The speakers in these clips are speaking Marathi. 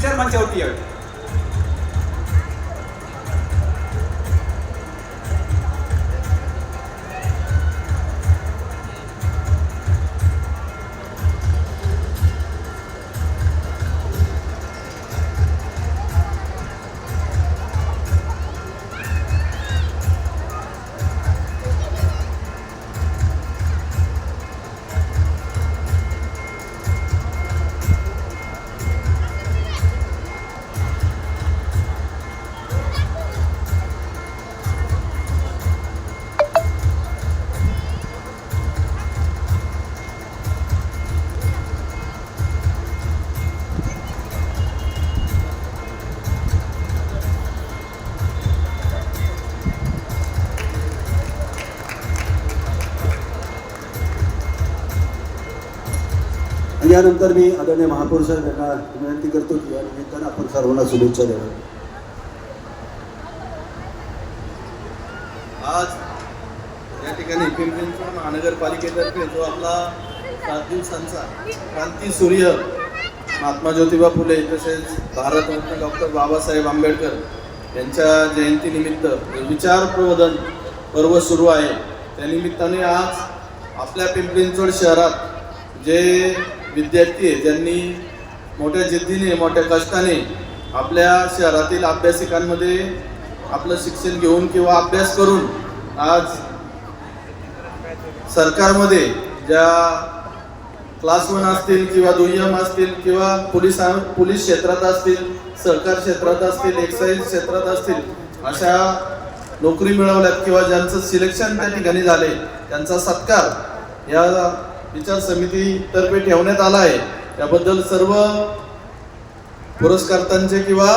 विचार मंचावरती यावे. यानंतर मी आदरणीय महापौर साहेब यांना विनंती करतो की या निमित्तानं आपण सर्वांना शुभेच्छा द्याव्या. आज या ठिकाणी पिंपरी चिंचवड महानगरपालिकेतर्फे जो आपला 7 दिवसांचा क्रांती सूर्य महात्मा ज्योतिबा फुले तसेच भारतरत्न डॉक्टर बाबासाहेब आंबेडकर यांच्या जयंतीनिमित्त विचार प्रबोधन पर्व सुरू आहे. त्यानिमित्ताने आज आपल्या पिंपरी चिंचवड शहरात जे विद्यार्थी आहे ज्यांनी मोठ्या जिद्दीने मोठ्या कष्टाने आपल्या शहरातील अभ्यासिकांमध्ये आपलं शिक्षण घेऊन किंवा अभ्यास करून आज सरकारमध्ये ज्या क्लास 1 असतील किंवा दुय्यम असतील किंवा पोलीस क्षेत्रात असतील, सहकार क्षेत्रात असतील, एक्साईज क्षेत्रात असतील अशा नोकरी मिळवल्यात किंवा ज्यांचं सिलेक्शन त्या ठिकाणी झाले त्यांचा सत्कार या विचार समितीतर्फे ठेवण्यात आला आहे. त्याबद्दल सर्व पुरस्कर्त्यांचे किंवा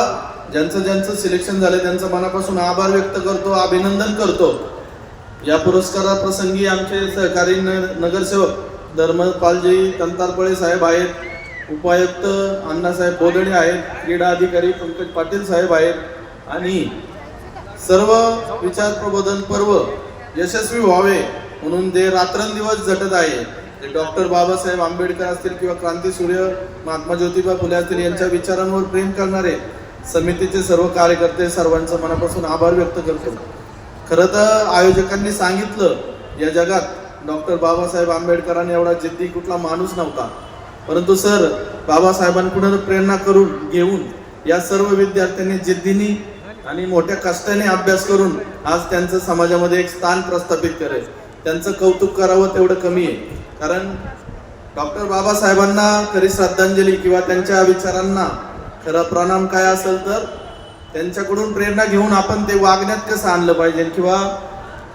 ज्यांचं सिलेक्शन झाले त्यांचं मनापासून आभार व्यक्त करतो, अभिनंदन करतो. या पुरस्काराप्रसंगी आमचे सहकारी नगरसेवक धर्मपालजी तंतारपळे साहेब आहेत, उपायुक्त अण्णासाहेब बोदडे आहेत, क्रीडा अधिकारी पंकज पाटील साहेब आहेत आणि सर्व विचार प्रबोधन पर्व यशस्वी व्हावे म्हणून ते रात्रंदिवस झटत आहे. डॉक्टर बाबासाहेब आंबेडकर असतील किंवा क्रांतीसूर्य महात्मा ज्योतिबा फुले असतील यांच्या विचारांवर प्रेम करणारे समितीचे सर्व कार्यकर्ते सर्वांचं मनापासून आभार व्यक्त करतो. खरं तर आयोजकांनी सांगितलं या जगात डॉक्टर बाबासाहेब आंबेडकरांनी एवढा जिद्दी कुठला माणूस नव्हता, परंतु सर बाबासाहेबांकडून प्रेरणा करून घेऊन या सर्व विद्यार्थ्यांनी जिद्दीने आणि मोठ्या कष्टाने अभ्यास करून आज त्यांचं समाजामध्ये एक स्थान प्रस्थापित करेल. त्यांचं कौतुक करावं तेवढं कमी आहे. कारण डॉक्टर बाबासाहेबांना खरी श्रद्धांजली किंवा त्यांच्या विचारांना खरं प्रणाम काय असेल तर त्यांच्याकडून प्रेरणा घेऊन आपण ते वागण्यात कसं आणलं पाहिजे किंवा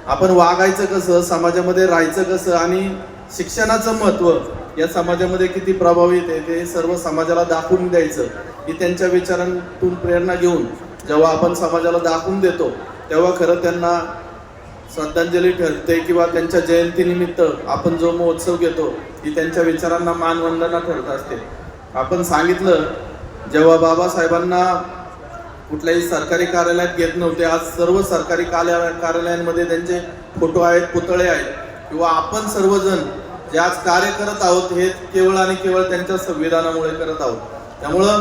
आपण वागायचं कसं, समाजामध्ये राहायचं कसं आणि शिक्षणाचं महत्त्व या समाजामध्ये किती प्रभावित आहे ते सर्व समाजाला दाखवून द्यायचं ही त्यांच्या विचारांतून प्रेरणा घेऊन जेव्हा आपण समाजाला दाखवून देतो तेव्हा खरं त्यांना श्रद्धांजली ठरते किंवा त्यांच्या जयंतीनिमित्त आपण जो महोत्सव घेतो ही त्यांच्या विचारांना मानवंदना ठरत असते. आपण सांगितलं जेव्हा बाबासाहेबांना कुठल्याही सरकारी कार्यालयात घेत नव्हते, आज सर्व सरकारी कार्यालयांमध्ये त्यांचे फोटो आहेत, पुतळे आहेत किंवा आपण सर्वजण जे आज कार्य करत आहोत हे केवळ आणि केवळ त्यांच्या संविधानामुळे करत आहोत. त्यामुळं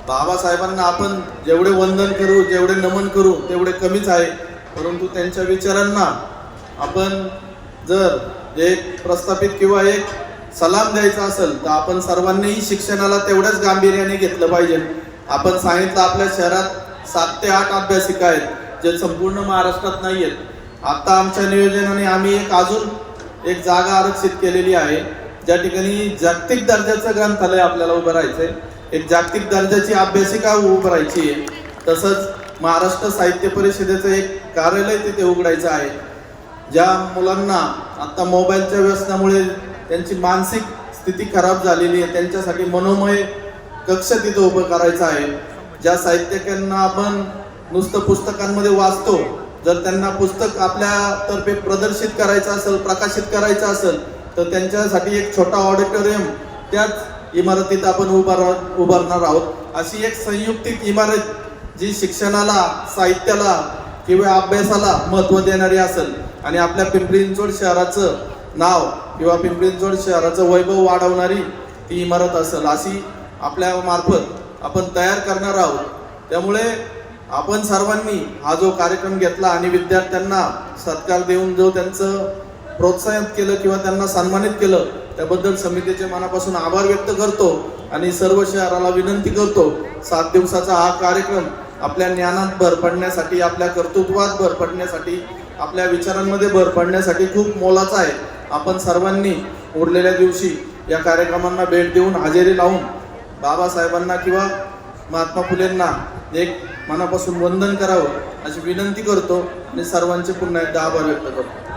बाबासाहेबांना आपण जेवढे वंदन करू, जेवढे नमन करू तेवढे कमीच आहे. परंतु त्यांच्या विचारांना आपण जर एक प्रस्थापित किंवा एक सलाम द्यायचा असेल तर आपण सर्वांनीही शिक्षणाला तेवढ्याच गांभीर्याने घेतलं पाहिजे. आपण सांगितलं आपल्या शहरात 7 ते 8 अभ्यासिका आहेत जे संपूर्ण महाराष्ट्रात नाही आहेत. आता आमच्या नियोजनाने आम्ही अजून एक जागा आरक्षित केलेली आहे ज्या ठिकाणी जागतिक दर्जाचं ग्रंथालय आपल्याला उभं राहायचंय, एक जागतिक दर्जाची अभ्यासिका उभं राहायची आहे. तसंच महाराष्ट्र साहित्य परिषदेचं एक कार्यालय तिथे उघडायचं आहे. ज्या मुलांना आता मोबाईलच्या व्यसनामुळे त्यांची मानसिक स्थिती खराब झालेली आहे त्यांच्यासाठी मनोमय कक्ष तिथे उभं करायचं आहे. ज्या साहित्यिकांना आपण नुसतं पुस्तकांमध्ये वाचतो, जर त्यांना पुस्तक आपल्यातर्फे प्रदर्शित करायचं असेल, प्रकाशित करायचं असेल तर त्यांच्यासाठी एक छोटा ऑडिटोरियम त्याच इमारतीत आपण उभारणार आहोत. अशी एक संयुक्तिक इमारत जी शिक्षणाला, साहित्याला किंवा अभ्यासाला महत्त्व देणारी असेल आणि आपल्या पिंपरी चिंचवड शहराचं नाव किंवा पिंपरी चिंचवड शहराचं वैभव वाढवणारी ती इमारत असेल अशी आपल्या मार्फत आपण तयार करणार आहोत. त्यामुळे आपण सर्वांनी हा जो कार्यक्रम घेतला आणि विद्यार्थ्यांना सत्कार देऊन जो त्यांचं प्रोत्साहित केलं किंवा त्यांना सन्मानित केलं, त्याबद्दल समितीचे मनापासून आभार व्यक्त करतो आणि सर्व शहराला विनंती करतो, 7 दिवसाचा हा कार्यक्रम आपल्या ज्ञानात भर पडण्यासाठी, आपल्या कर्तृत्वात भर पडण्यासाठी, आपल्या विचारांमध्ये भर पडण्यासाठी खूप मोलाचा आहे. आपण सर्वांनी उरलेल्या दिवशी या कार्यक्रमांना भेट देऊन हजेरी लावून बाबासाहेबांना किंवा महात्मा फुलेंना एक मनापासून वंदन करावं अशी विनंती करतो आणि सर्वांचे पुन्हा एकदा आभार व्यक्त करतो.